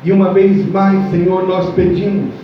E uma vez mais, Senhor, nós pedimos,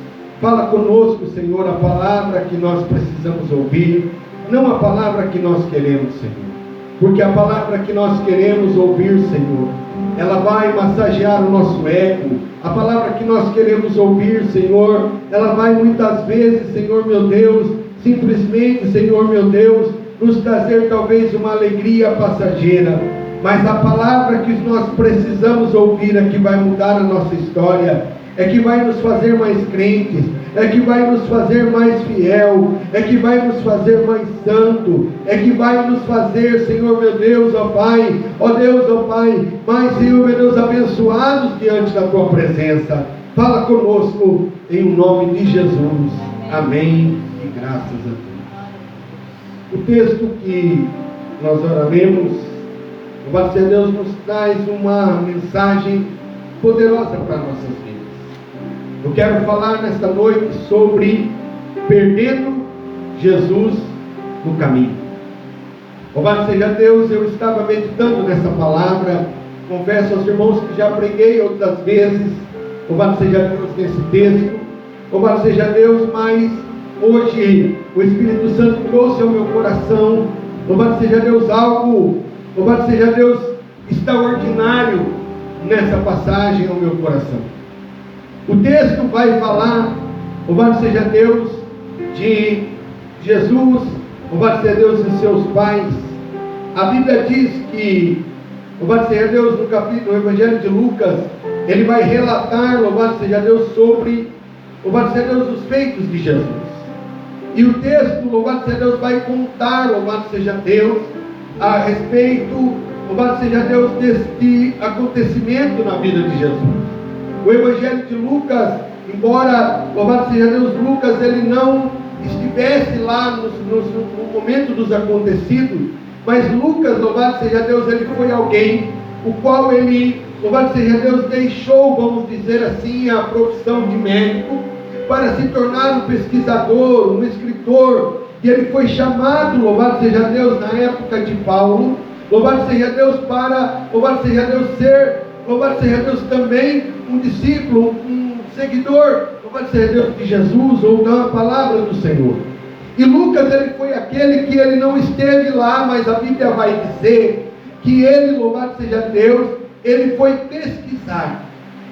fala conosco, Senhor, a palavra que nós precisamos ouvir, não a palavra que nós queremos, Senhor. Porque a palavra que nós queremos ouvir, Senhor, ela vai massagear o nosso ego. A palavra que nós queremos ouvir, Senhor, ela vai muitas vezes, Senhor meu Deus, simplesmente, Senhor meu Deus, nos trazer talvez uma alegria passageira. Mas a palavra que nós precisamos ouvir é que vai mudar a nossa história, é que vai nos fazer mais crentes, é que vai nos fazer mais fiel, é que vai nos fazer mais santo, é que vai nos fazer, Senhor meu Deus, ó Pai, mais, Senhor meu Deus, abençoados diante da Tua presença. Fala conosco em nome de Jesus. Amém e graças a Deus. O texto que nós oraremos, louvado seja Deus, nos traz uma mensagem poderosa para nossas vidas. Eu quero falar nesta noite sobre perdendo Jesus no caminho. Louvado seja Deus, eu estava meditando nessa palavra, confesso aos irmãos que já preguei outras vezes, louvado seja Deus nesse texto, louvado seja Deus, mas hoje o Espírito Santo trouxe ao meu coração, louvado seja Deus, algo, louvado seja Deus, extraordinário nessa passagem ao meu coração. O texto vai falar, louvado seja Deus, de Jesus, louvado seja Deus e seus pais. A Bíblia diz que, louvado seja Deus, no Evangelho de Lucas, ele vai relatar, louvado seja Deus, sobre, louvado seja Deus, os feitos de Jesus. E o texto, louvado seja Deus, vai contar, louvado seja Deus, a respeito, louvado seja Deus, deste acontecimento na vida de Jesus. O Evangelho de Lucas, embora, louvado seja Deus, Lucas, ele não estivesse lá no momento dos acontecidos, mas Lucas, louvado seja Deus, ele foi alguém, o qual ele, louvado seja Deus, deixou, vamos dizer assim, a profissão de médico, para se tornar um pesquisador, um escritor, e ele foi chamado, louvado seja Deus, na época de Paulo, louvado seja Deus, para, louvado seja Deus, ser, louvado seja Deus, também um discípulo, um seguidor, louvado seja Deus, de Jesus, ou da palavra do Senhor. E Lucas, ele foi aquele que ele não esteve lá, mas a Bíblia vai dizer que ele, louvado seja Deus, ele foi pesquisar.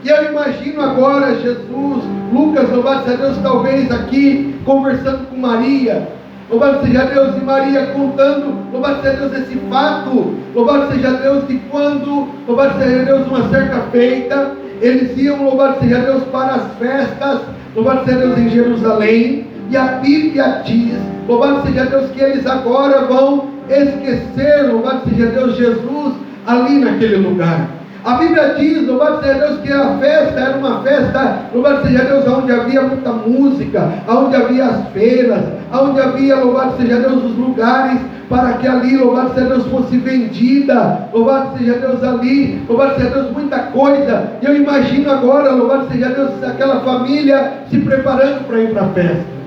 E eu imagino agora Jesus, Lucas, louvado seja Deus, talvez aqui conversando com Maria, louvado seja Deus, e Maria contando, louvado seja Deus, esse fato, louvado seja Deus, de quando, louvado seja Deus, uma certa feita, eles iam, louvado seja Deus, para as festas, louvado seja Deus, em Jerusalém, e a Bíblia diz, louvado seja Deus, que eles agora vão esquecer, louvado seja Deus, Jesus, ali naquele lugar. A Bíblia diz, louvado seja Deus, que a festa era uma festa, louvado seja Deus, onde havia muita música, onde havia as feiras, onde havia, louvado seja Deus, os lugares para que ali, louvado seja Deus, fosse vendida, louvado seja Deus, ali, louvado seja Deus, muita coisa. E eu imagino agora, louvado seja Deus, aquela família se preparando para ir para a festa.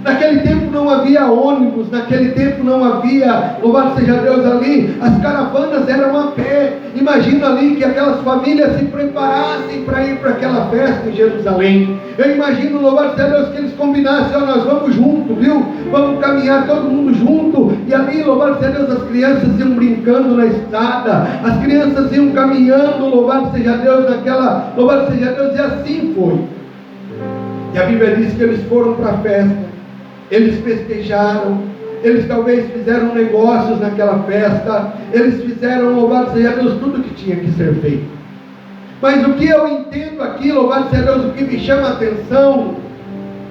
Naquele tempo não havia ônibus, naquele tempo não havia, louvado seja Deus, ali, as caravanas eram a pé. Imagina ali que aquelas famílias se preparassem para ir para aquela festa em Jerusalém. Eu imagino, louvado seja Deus, que eles combinassem, nós vamos junto, viu? Vamos caminhar todo mundo junto. E ali, louvado seja Deus, as crianças iam brincando na estrada, as crianças iam caminhando, louvado seja Deus, naquela, louvado seja Deus, e assim foi. E a Bíblia diz que eles foram para a festa. Eles festejaram, eles talvez fizeram negócios naquela festa, eles fizeram, louvado seja Deus, tudo que tinha que ser feito. Mas o que eu entendo aqui, louvado seja Deus, o que me chama a atenção,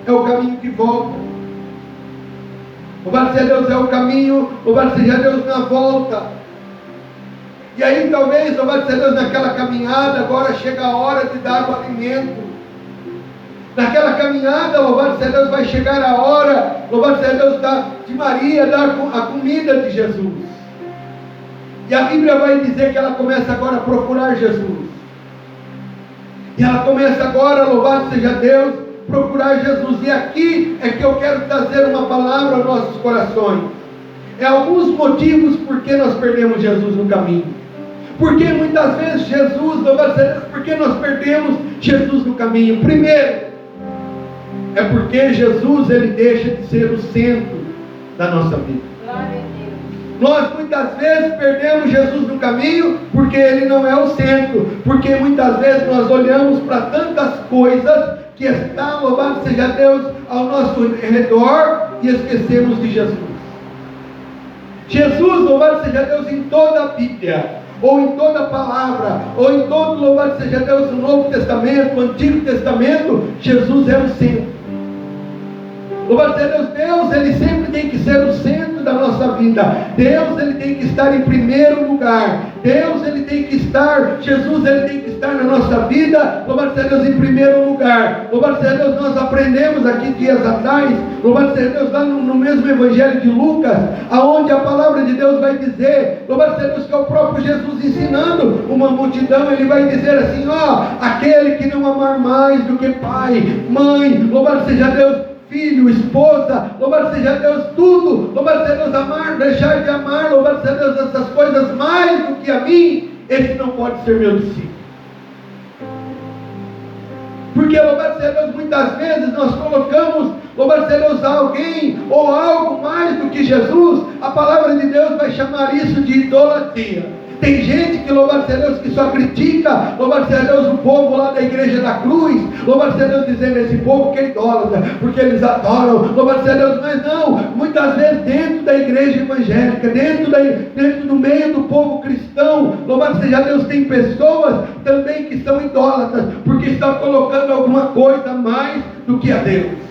é o caminho que volta. Louvado seja Deus, é o caminho, louvado seja Deus, na volta. E aí talvez, louvado seja Deus, naquela caminhada, agora chega a hora de dar o alimento. Naquela caminhada, louvado seja Deus, vai chegar a hora, louvado seja Deus, de Maria dar a comida de Jesus. E a Bíblia vai dizer que ela começa agora a procurar Jesus. E ela começa agora, louvado seja Deus, procurar Jesus. E aqui é que eu quero trazer uma palavra aos nossos corações. É alguns motivos por que nós perdemos Jesus no caminho. Porque muitas vezes Jesus, louvado seja Deus, porque nós perdemos Jesus no caminho? Primeiro, é porque Jesus, ele deixa de ser o centro da nossa vida. Glória a Deus. Nós muitas vezes perdemos Jesus no caminho porque ele não é o centro, porque muitas vezes nós olhamos para tantas coisas que estão, louvado seja Deus, ao nosso redor e esquecemos de Jesus. Jesus, louvado seja Deus, em toda a Bíblia, ou em toda a palavra, ou em todo, louvado seja Deus, o Novo Testamento, o Antigo Testamento, Jesus é o centro. Louvado seja Deus, Deus, ele sempre tem que ser o centro da nossa vida. Deus, ele tem que estar em primeiro lugar. Deus, ele tem que estar, Jesus, ele tem que estar na nossa vida. Louvado seja Deus, em primeiro lugar. Louvado seja Deus, nós aprendemos aqui dias atrás, louvado seja Deus, lá no mesmo Evangelho de Lucas, aonde a palavra de Deus vai dizer, louvado seja Deus, que é o próprio Jesus ensinando uma multidão, ele vai dizer assim, aquele que não amar mais do que pai, mãe, louvado seja Deus, filho, esposa, louvado seja Deus, tudo, louvado seja Deus, amar, deixar de amar, louvado seja Deus, essas coisas mais do que a mim, esse não pode ser meu discípulo. Porque, louvado seja Deus, muitas vezes nós colocamos, louvado seja Deus, alguém ou algo mais do que Jesus, a palavra de Deus vai chamar isso de idolatria. Tem gente que, louvado seja Deus, que só critica, louvado seja Deus, o povo lá da igreja da cruz, louvado seja Deus, dizendo esse povo que é idólatra, porque eles adoram, louvado seja Deus, mas não, muitas vezes dentro da igreja evangélica, dentro do meio do povo cristão, louvado seja Deus, tem pessoas também que são idólatras, porque estão colocando alguma coisa mais do que a Deus.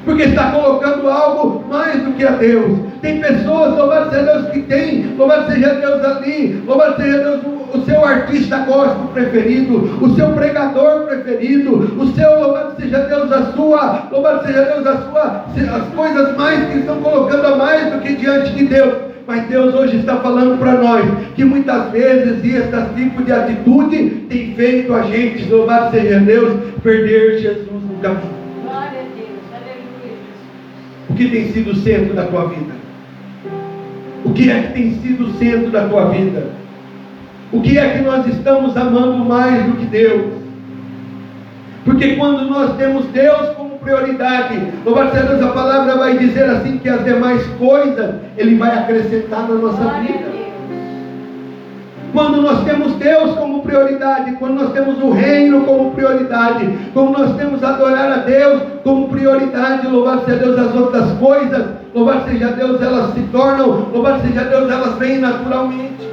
Porque está colocando algo mais do que a Deus. Tem pessoas, louvado seja Deus, que tem, louvado seja Deus ali, louvado seja Deus, o seu artista gospel preferido, o seu pregador preferido, o seu, louvado seja Deus, louvado seja Deus, as coisas mais que estão colocando a mais do que diante de Deus. Mas Deus hoje está falando para nós que muitas vezes esse tipo de atitude tem feito a gente, louvado seja Deus, perder Jesus no caminho. O que tem sido o centro da tua vida? O que é que tem sido o centro da tua vida? O que é que nós estamos amando mais do que Deus? Porque quando nós temos Deus como prioridade, louvado seja Deus, a palavra vai dizer assim que as demais coisas Ele vai acrescentar na nossa vida. Quando nós temos Deus como prioridade, quando nós temos o reino como prioridade, quando nós temos adorar a Deus como prioridade, louvado seja Deus, as outras coisas, louvado seja Deus, elas se tornam, louvado seja Deus, elas vêm naturalmente.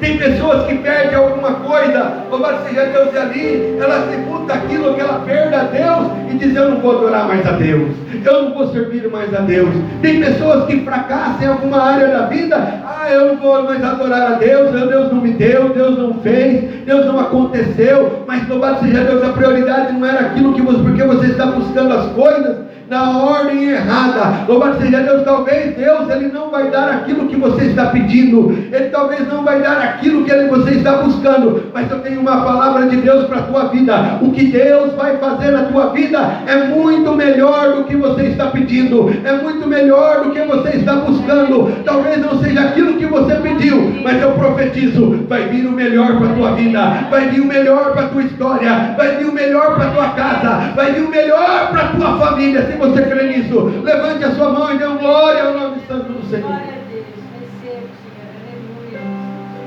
Tem pessoas que perdem alguma coisa, louvado seja Deus, e ali ela tributa aquilo que ela perde a Deus e diz, eu não vou adorar mais a Deus, eu não vou servir mais a Deus. Tem pessoas que fracassam em alguma área da vida, eu não vou mais adorar a Deus, Deus não me deu, Deus não fez, Deus não aconteceu, mas louvado seja Deus, a prioridade não era aquilo que você, porque você está buscando as coisas na ordem errada. Louvado seja Deus, talvez Deus Ele não vai dar aquilo que você está pedindo, Ele talvez não vai dar aquilo que você está buscando, mas eu tenho uma palavra de Deus para a tua vida. O que Deus vai fazer na tua vida é muito melhor do que você está pedindo, é muito melhor do que você está buscando. Talvez não seja aquilo que você pediu, mas eu profetizo, vai vir o melhor para a tua vida, vai vir o melhor para a tua história, vai vir o melhor para a tua casa, vai vir o melhor para a tua família. Se você crê nisso, levante a sua mão e dê glória ao nome santo do Senhor. Glória a Deus, receba, Senhor, aleluia.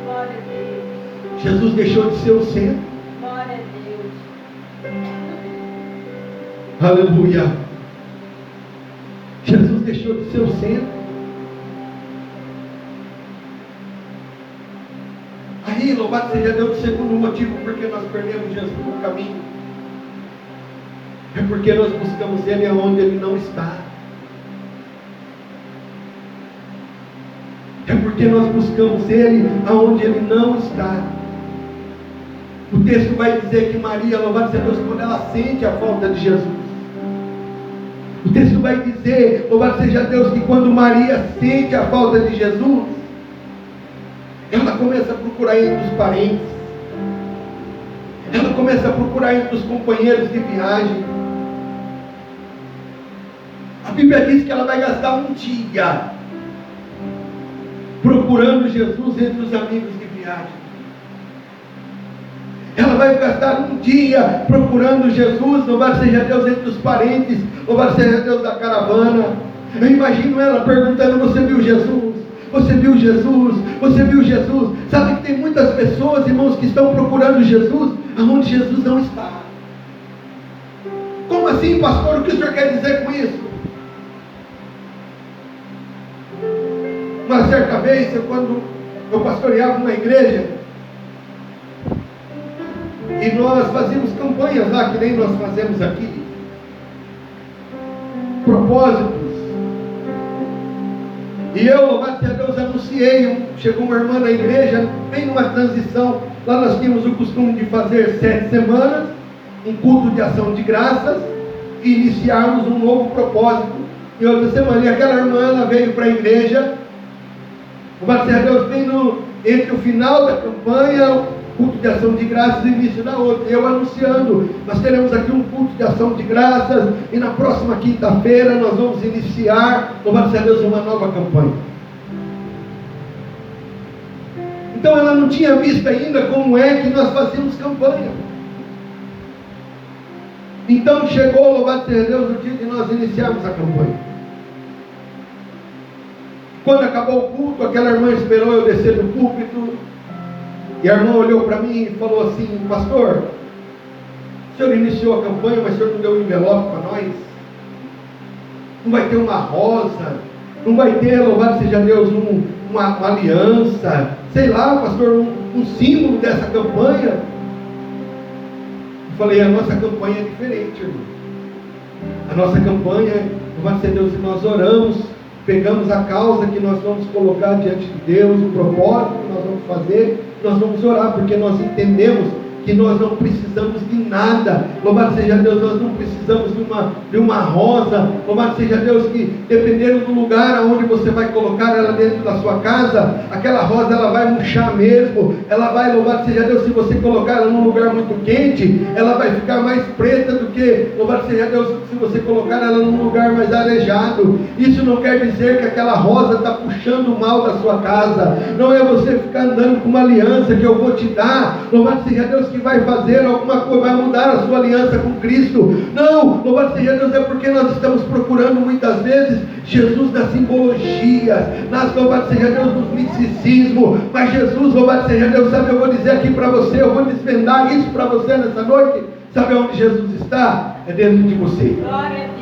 Glória a Deus. Jesus deixou de ser o centro. Glória a Deus. Aleluia. Jesus deixou de ser o centro. Aí, louvado seja Deus, o segundo motivo porque nós perdemos Jesus no caminho é porque nós buscamos Ele onde Ele não está. É porque nós buscamos Ele aonde Ele não está. O texto vai dizer que Maria, louvado seja Deus, quando ela sente a falta de Jesus. O texto vai dizer, louvado seja Deus, que quando Maria sente a falta de Jesus, ela começa a procurar entre os parentes. Ela começa a procurar entre os companheiros de viagem. A Bíblia diz que ela vai gastar um dia procurando Jesus entre os amigos de viagem. Ela vai gastar um dia procurando Jesus, louvado seja Deus, entre os parentes, louvado seja Deus, da caravana. Eu imagino ela perguntando: você viu Jesus? Você viu Jesus? Você viu Jesus? Sabe que tem muitas pessoas, irmãos, que estão procurando Jesus aonde Jesus não está. Como assim, pastor? O que o senhor quer dizer com isso? Uma certa vez, quando eu pastoreava uma igreja, e nós fazíamos campanhas lá, que nem nós fazemos aqui, propósitos. E eu, louvado seja Deus, anunciei, chegou uma irmã na igreja, bem numa transição. Lá nós tínhamos o costume de fazer 7 semanas, um culto de ação de graças, e iniciarmos um novo propósito. E outra semana, e aquela irmã, ela veio para a igreja, louvado seja Deus, bem entre o final da campanha, culto de ação de graças e início da outra. Eu anunciando: nós teremos aqui um culto de ação de graças, e na próxima quinta-feira nós vamos iniciar, louvado seja Deus, uma nova campanha. Então ela não tinha visto ainda como é que nós fazíamos campanha. Então chegou, louvado seja Deus, o dia de nós iniciarmos a campanha. Quando acabou o culto, aquela irmã esperou eu descer do púlpito. E a irmã olhou para mim e falou assim: pastor, o senhor iniciou a campanha, mas o senhor não deu um envelope para nós? Não vai ter uma rosa? Não vai ter, louvado seja Deus, uma aliança? Sei lá, pastor, um símbolo dessa campanha? Eu falei: a nossa campanha é diferente, irmão. A nossa campanha, louvado seja Deus, e nós oramos, pegamos a causa que nós vamos colocar diante de Deus, o propósito que nós vamos fazer, nós vamos orar, porque nós entendemos que nós não precisamos de nada. Louvado seja Deus, nós não precisamos de uma rosa. Louvado seja Deus, que dependendo do lugar aonde você vai colocar ela dentro da sua casa, aquela rosa ela vai murchar mesmo. Ela vai, louvado seja Deus, se você colocar ela num lugar muito quente, ela vai ficar mais preta do que, louvado seja Deus, se você colocar ela num lugar mais arejado. Isso não quer dizer que aquela rosa está puxando o mal da sua casa. Não é você ficar andando com uma aliança que eu vou te dar, louvado seja Deus, que vai fazer alguma coisa, vai mudar a sua aliança com Cristo. Não, louvado seja Deus, é porque nós estamos procurando muitas vezes Jesus nas simbologias, louvado seja Deus, nos misticismo. Mas Jesus, louvado seja Deus, sabe, eu vou dizer aqui para você, eu vou desvendar isso para você nessa noite. Sabe onde Jesus está? É dentro de você.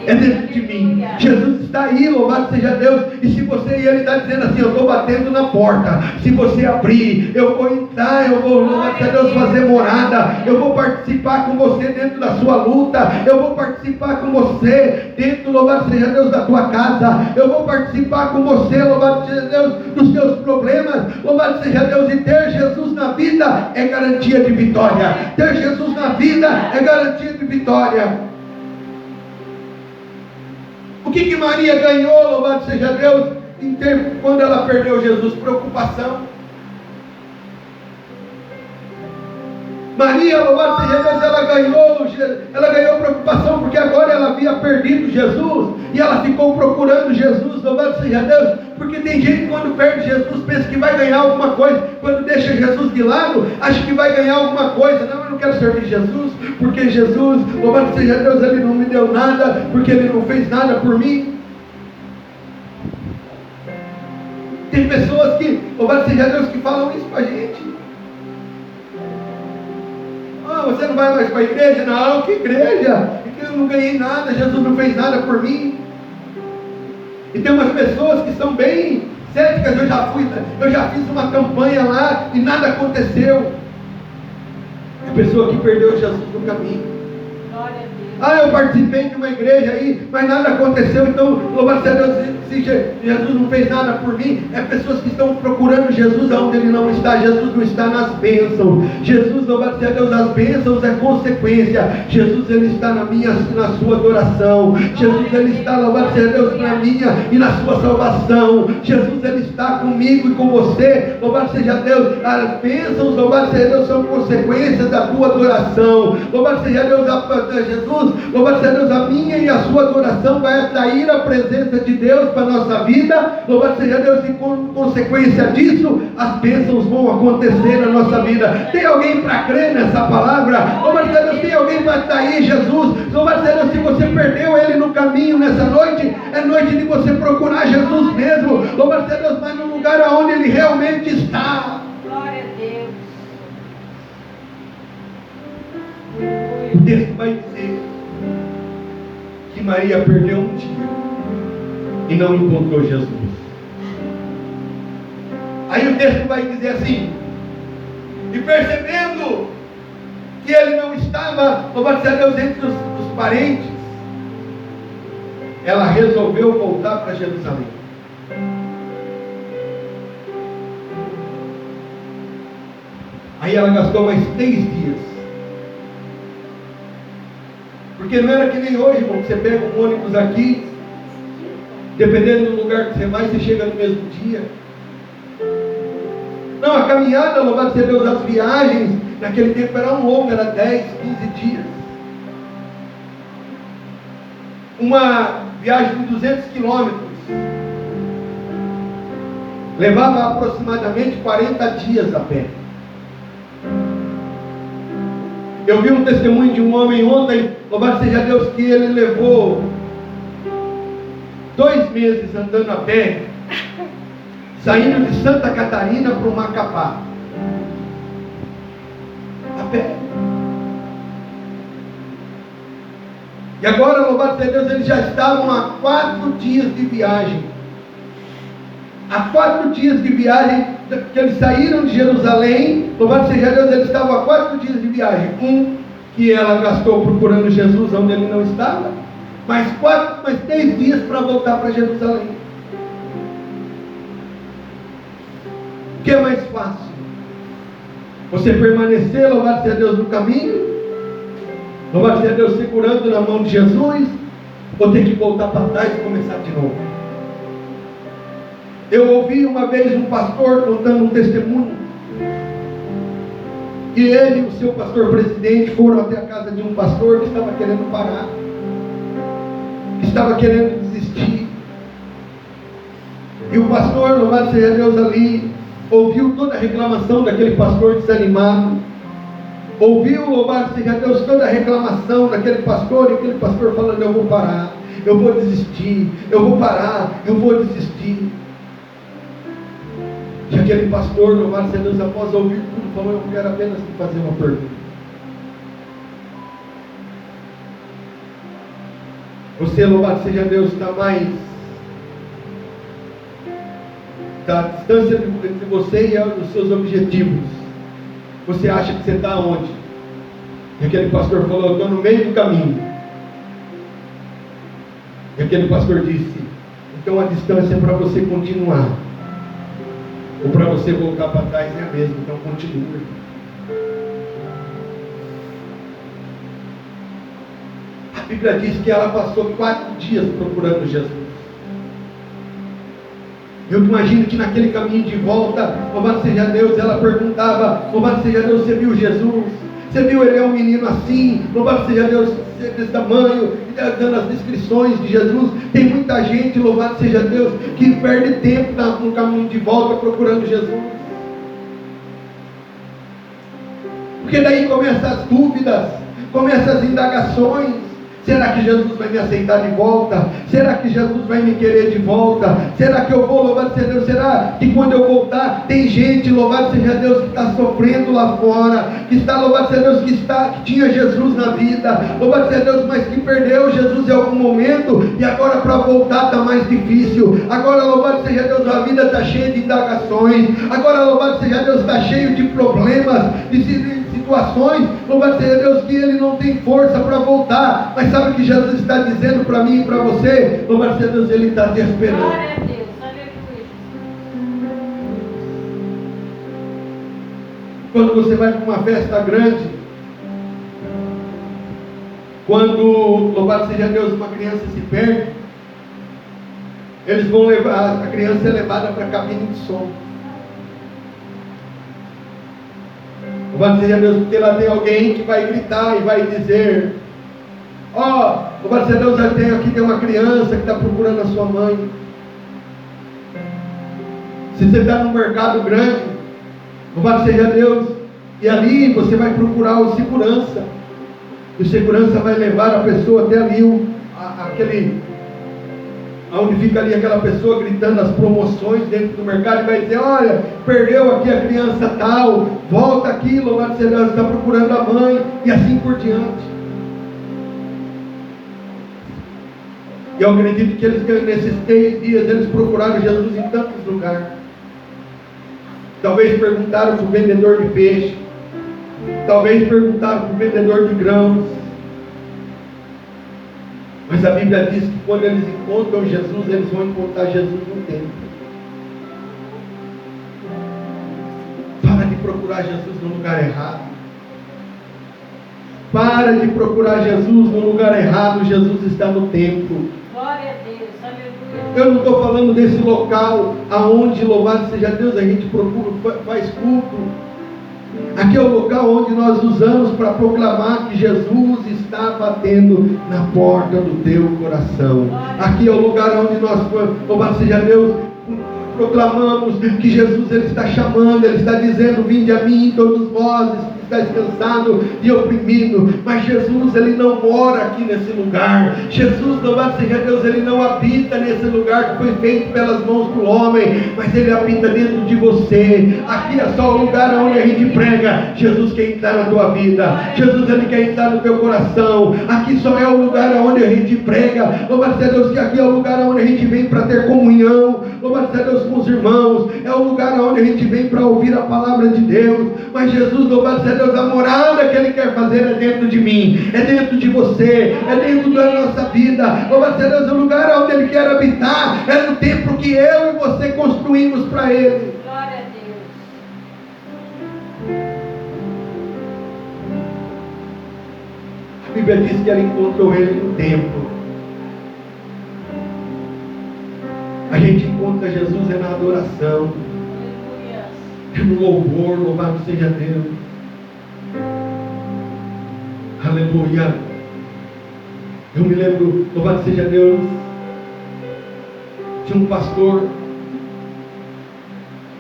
É dentro de mim. Jesus está aí, louvado seja Deus. E se você, e Ele está dizendo assim: eu estou batendo na porta. Se você abrir, eu vou entrar, eu vou, louvado seja Deus, fazer morada. Eu vou participar com você dentro da sua luta. Eu vou participar com você dentro, louvado seja Deus, da tua casa. Eu vou participar com você, louvado seja Deus, dos teus problemas. Louvado seja Deus. E ter Jesus na vida é garantia de vitória. Ter Jesus na vida é garantia de vitória. O que Maria ganhou, louvado seja Deus, quando ela perdeu Jesus? Preocupação. Maria, louvado seja Deus, ela ganhou preocupação, porque agora ela havia perdido Jesus, e ela ficou procurando Jesus, louvado seja Deus, porque tem gente que quando perde Jesus, pensa que vai ganhar alguma coisa, quando deixa Jesus de lado, acha que vai ganhar alguma coisa. Não, eu não quero servir Jesus, porque Jesus, louvado seja Deus, Ele não me deu nada, porque Ele não fez nada por mim. Tem pessoas que, louvado seja Deus, que falam isso para a gente. Você não vai mais para a igreja? Não, que igreja? Porque eu não ganhei nada, Jesus não fez nada por mim. E tem umas pessoas que são bem céticas. Eu já fiz uma campanha lá e nada aconteceu. É a pessoa que perdeu Jesus no caminho. Eu participei de uma igreja aí, mas nada aconteceu. Então, louvado seja Deus, se Jesus não fez nada por mim. É pessoas que estão procurando Jesus onde Ele não está. Jesus não está nas bênçãos. Jesus, louvado seja Deus, as bênçãos é consequência. Jesus, Ele está na sua adoração. Jesus, Ele está, louvado seja Deus, na minha e na sua salvação. Jesus, Ele está comigo e com você. Louvado seja Deus. As bênçãos, louvado seja Deus, são consequências da tua adoração. Louvado seja Deus, Jesus. Jesus, louvado seja Deus, a minha e a sua adoração vai atrair a presença de Deus para a nossa vida, louvado seja Deus, e com consequência disso, as bênçãos vão acontecer na nossa vida. Tem alguém para crer nessa palavra? Louvado seja Deus, tem alguém para atrair Jesus? Louvado seja Deus, se você perdeu Ele no caminho nessa noite, é noite de você procurar Jesus mesmo, louvado seja Deus, mas no lugar onde Ele realmente está. Glória a Deus. O texto vai dizer que Maria perdeu um dia e não encontrou Jesus. Aí o texto vai dizer assim: e percebendo que ele não estava, louvado seja Deus, entre os parentes, ela resolveu voltar para Jerusalém. Aí ela gastou mais 3 dias. Porque não era que nem hoje, irmão, que você pega um ônibus aqui, dependendo do lugar que você vai, você chega no mesmo dia. Não, a caminhada, louvado seja Deus, as viagens, naquele tempo era longa, era 10, 15 dias. Uma viagem de 200 quilômetros levava aproximadamente 40 dias a pé. Eu vi um testemunho de um homem ontem, louvado seja Deus, que ele levou 2 meses andando a pé, saindo de Santa Catarina para o Macapá. A pé. E agora, louvado seja Deus, eles já estavam há 4 dias de viagem. Há 4 dias de viagem, que eles saíram de Jerusalém, louvado seja Deus, eles estavam há 4 dias de viagem. Que ela gastou procurando Jesus onde ele não estava, mais 3 dias para voltar para Jerusalém. O que é mais fácil? Você permanecer, louvado seja Deus, no caminho, louvado seja Deus, segurando na mão de Jesus, ou ter que voltar para trás e começar de novo? Eu ouvi uma vez um pastor contando um testemunho, que ele e o seu pastor presidente foram até a casa de um pastor que estava querendo parar, que estava querendo desistir. E o pastor, louvado seja Deus, ali ouviu toda a reclamação daquele pastor desanimado, ouviu, louvado seja Deus, toda a reclamação daquele pastor, e aquele pastor falando: eu vou parar, eu vou desistir, eu vou parar, eu vou desistir. E aquele pastor, louvado seja Deus, após ouvir tudo, falou: eu quero apenas te fazer uma pergunta. Você, louvado seja Deus, está mais da distância entre você e os seus objetivos. Você acha que você está onde? E aquele pastor falou: eu estou no meio do caminho. E aquele pastor disse: então a distância para você continuar, ou para você voltar para trás é a mesma, então continue. A Bíblia diz que ela passou 4 dias procurando Jesus. Eu imagino que naquele caminho de volta, louvado seja Deus, ela perguntava: louvado seja Deus, você viu Jesus? Você viu ele é um menino assim, louvado seja Deus, desse tamanho, dando as descrições de Jesus. Tem muita gente, louvado seja Deus, que perde tempo no caminho de volta procurando Jesus. Porque daí começam as dúvidas, começam as indagações. Será que Jesus vai me aceitar de volta? Será que Jesus vai me querer de volta? Será que eu vou, louvado seja Deus? Será que quando eu voltar, tem gente, louvado seja Deus, que está sofrendo lá fora, que está, louvado seja Deus, que tinha Jesus na vida, louvado seja Deus, mas que perdeu Jesus em algum momento, e agora para voltar está mais difícil. Agora, louvado seja Deus, a vida está cheia de indagações. Agora, louvado seja Deus, está cheio de problemas, de situações, louvado seja Deus, que ele não tem força para voltar. Mas sabe o que Jesus está dizendo para mim e para você? Louvado seja Deus, ele está te esperando. Glória a Deus, aleluia. Quando você vai para uma festa grande, quando, louvado seja Deus, uma criança se perde, eles vão levar, a criança é levada para a cabine de som. Louvado seja Deus, porque lá tem alguém que vai gritar e vai dizer: Ó, louvado seja Deus, aqui tem uma criança que está procurando a sua mãe. Se você está num mercado grande, louvado seja Deus, e ali você vai procurar o segurança. E o segurança vai levar a pessoa até ali, onde fica ali aquela pessoa gritando as promoções dentro do mercado, e vai dizer: olha, perdeu aqui a criança tal, volta aqui, louvado seja Deus, está procurando a mãe, e assim por diante. E eu acredito que eles, nesses 3 dias, eles procuraram Jesus em tantos lugares. Talvez perguntaram para o vendedor de peixe, talvez perguntaram para o vendedor de grãos. Mas a Bíblia diz que quando eles encontram Jesus, eles vão encontrar Jesus no templo. Para de procurar Jesus no lugar errado. Para de procurar Jesus no lugar errado. Jesus está no templo. Glória a Deus, aleluia. Eu não estou falando desse local aonde, louvado seja Deus, a gente procura, faz culto. Aqui é o local onde nós usamos para proclamar que Jesus está batendo na porta do teu coração. Aqui é o lugar onde nós, louvado seja Deus, proclamamos que Jesus, Ele está chamando, Ele está dizendo: vinde a mim todos vós que estáis cansados e oprimidos. Mas Jesus, Ele não mora aqui nesse lugar. Jesus, louvado seja Deus, Ele não habita nesse lugar que foi feito pelas mãos do homem, mas Ele habita dentro de você. Aqui é só o lugar onde a gente prega: Jesus quer entrar na tua vida, Jesus, Ele quer entrar no teu coração. Aqui só é o lugar onde a gente prega, louvado seja Deus, que aqui é o lugar onde a gente vem para ter comunhão, louvado seja Deus, com os irmãos. É o lugar onde a gente vem para ouvir a palavra de Deus. Mas Jesus, louvado seja Deus, a morada que Ele quer fazer é dentro de mim, é dentro de você, é dentro da nossa vida. Louvado seja Deus, o lugar onde Ele quer habitar é no templo que eu e você construímos para Ele. Glória a Deus. A Bíblia diz que ela encontrou Ele no templo. A gente encontra Jesus na adoração, no louvor, louvado seja Deus. Aleluia. Eu me lembro, louvado seja Deus, de um pastor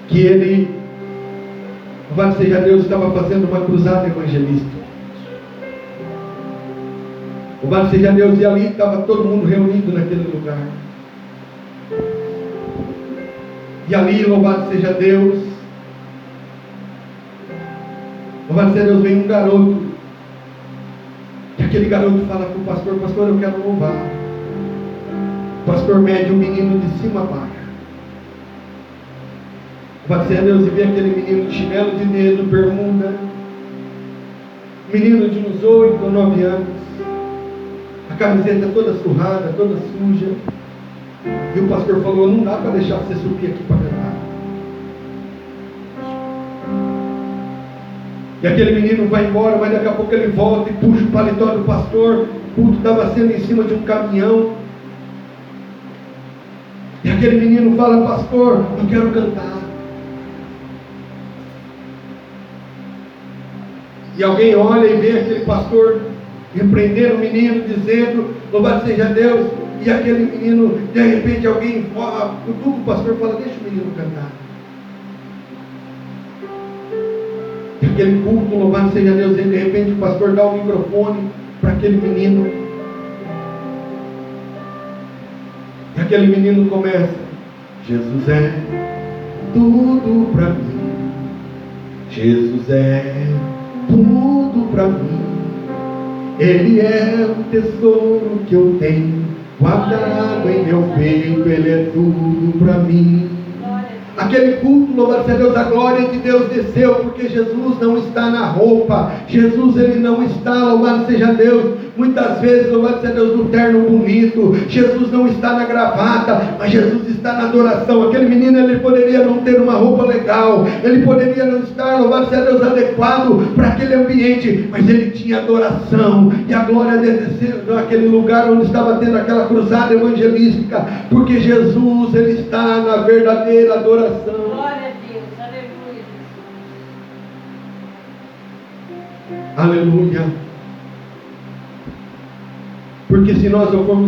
que ele, louvado seja Deus, estava fazendo uma cruzada evangelística. Louvado seja Deus, e ali estava todo mundo reunido naquele lugar. E ali, louvado seja Deus, louvado seja Deus, vem um garoto. E aquele garoto fala para o pastor: pastor, eu quero louvar. O pastor mede o menino de cima a baixo. Louvado seja Deus, e vê aquele menino de chinelo de dedo, bermuda, menino de uns 8 ou 9 anos, a camiseta toda surrada, toda suja. E o pastor falou: não dá para deixar você subir aqui para cantar. E aquele menino vai embora, mas daqui a pouco ele volta e puxa o paletó do pastor. O culto estava sendo em cima de um caminhão. E aquele menino fala: pastor, eu quero cantar. E alguém olha e vê aquele pastor repreendendo o menino, dizendo: louvado seja Deus. E aquele menino, de repente alguém cutuca o pastor e fala: deixa o menino cantar. E aquele culto, louvado seja Deus, e de repente o pastor dá o microfone para aquele menino. E aquele menino começa: Jesus é tudo para mim, Jesus é tudo para mim, Ele é o tesouro que eu tenho guardado em meu peito, Ele é tudo para mim. Aquele culto, louvado seja Deus, a glória de Deus desceu, porque Jesus não está na roupa, Jesus, Ele não está, louvado seja Deus, muitas vezes, louvado seja Deus, no terno bonito, Jesus não está na gravata, mas Jesus está na adoração. Aquele menino, ele poderia não ter uma roupa legal, ele poderia não estar, louvado seja Deus, adequado para aquele ambiente, mas ele tinha adoração, e a glória desceu naquele lugar onde estava tendo aquela cruzada evangelística, porque Jesus, Ele está na verdadeira adoração. Glória a Deus, aleluia. Aleluia. Porque se nós não formos